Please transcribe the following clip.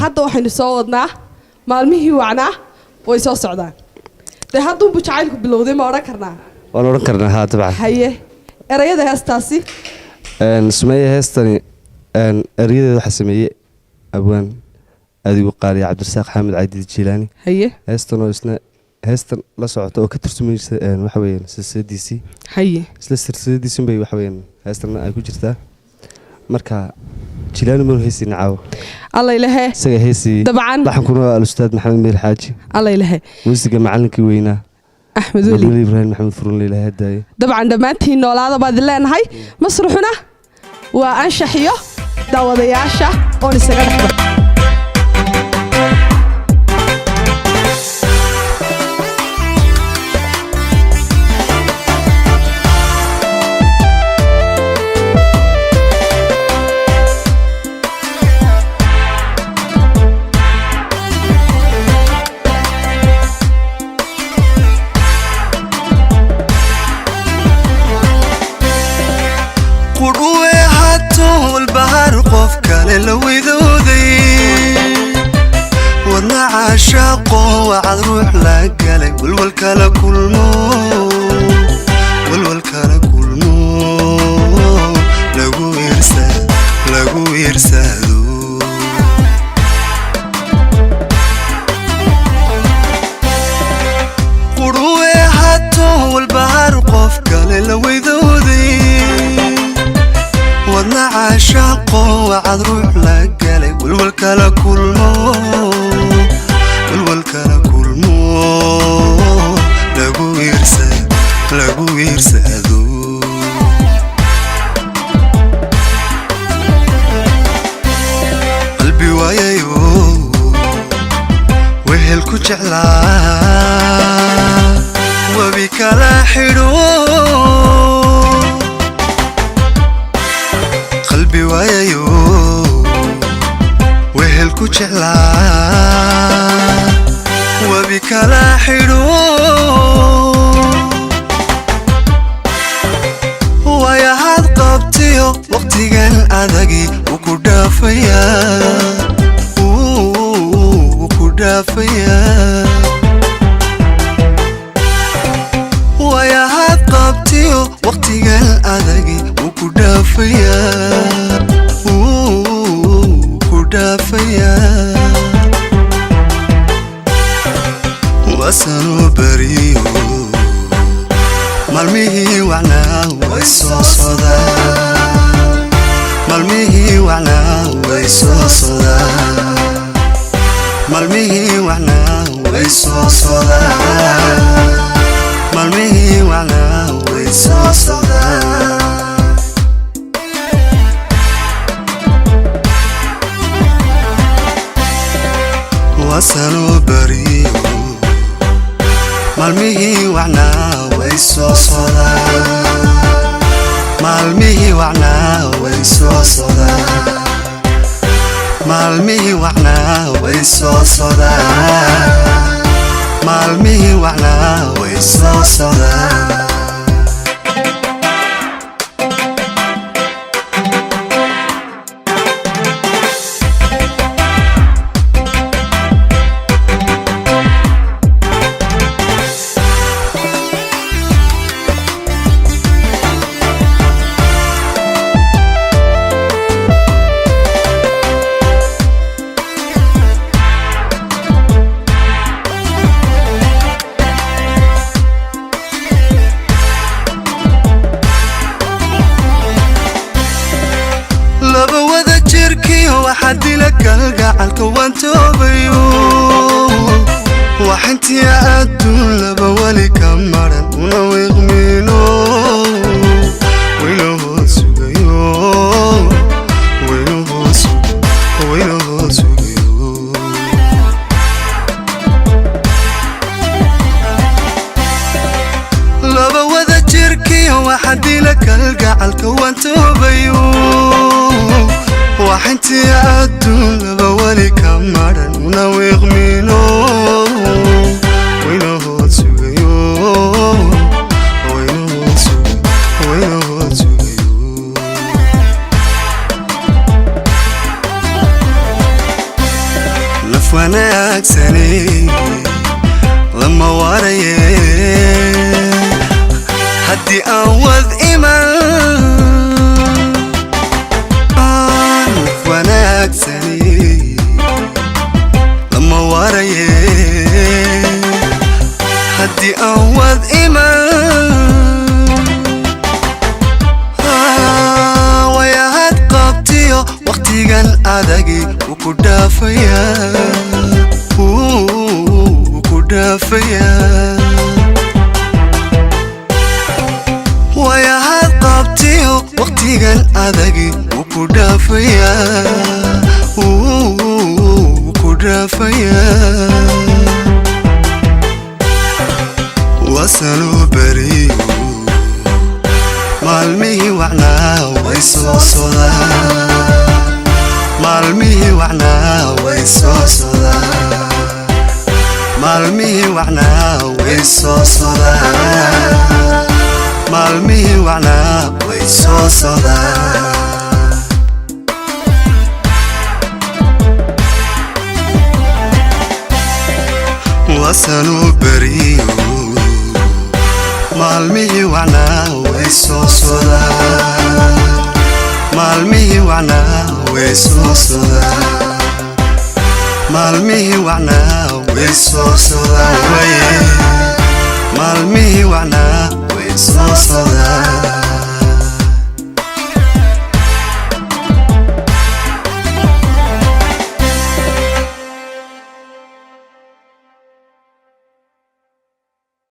hadda waxaynu soo wadnaa maalmihii wacnaa way soo socdaan de hadduu jacaylku bilowday ma odhan karnaa waan odhan karnaa haa dabcan haye erayada heestaasi sameeye heestani erayadeeda waxaa sameeyey abwaan adigu qaaliya cabdirasaaq xamed caydiid jiilaani haye heestan oo isna heestan la socota oo ka tursumaysa waxa weeyaan silsiladiisii haye isla silsiladiisin bay waxa weeyaan heestan ay ku jirtaa marka jiilaani mar heesii nacaawo alla ilahe isaga heesii dabcan laxankuna waa al-ustaad maxamed meer xaaji alla ilahe muusiga macallinkii weynaa axmed weli ibraahim maxamed furun ilaahay hadaaye dabcan dhammaantiin noolaada baad leenahay masruxuna waa anshax iyo daawadayaasha oon isaga dhexba عاشقه وعد روح لقلي والكلا كل مو والكلا كل مو لقو يرسالو قروي حتى والبحر قف قال لو يذودي ودنا عاشقه وعد روح لقلي والكلا كل مو والكلا كل مو لقو يرسالو قلبي ويايو وهلكو جعلا وبك لا حلو قلبي ويايو وهلكو جعلا وبك لا حلو ويا هاد قبتيو وقتي كان أدقي وكدافيا ويا هاد قبتيو وقتي كان أدقي وكدافيا وسنو بريو مالميه وعنا ويسو صدا مالميه وعنا ويسو صدا مالميه وعنا ويسو صدا مالميه وعنا ويسو صدا وسنو بريو مالميه وعنا ويسو صدا مالميه وعنا ويسو صدا مالميه وعنا ويسو صدا مالميه وعنا ويسو صدا وحدي لك القعلك وانتوبيو وحنتي أدون لبوالي كمرن ونويغ مينو وينو سوغيو لبوذا جيركي وحدي لك القعلك وانتوبيو وحنتي أدون لبوالي كمرن ونويغ مينو وينو سوغيو wanaagsanay lama waraye haddii aan wad iman wanaagsanay lama waraye haddii aan wad iman wayahad qabtiyo waqtigan adagi ku dhaafaya ku dhaafaya wayahad qabtiyo waqtigan adagi ku dhaafaya ku dhaafaya wasanu bariyo maalmihii wacnaa way soo sodaan maalmihii wacnaa way soo sodaan maalmihii wacnaa way soo sodaan maalmihii wacnaa way soo sodaan wasanu bariyo maalmihii wacnaa way soo sodaan maalmihii wacnaa way soo sodaan maalmihii wacnaa way soo sodaan maalmihii wacnaa way soo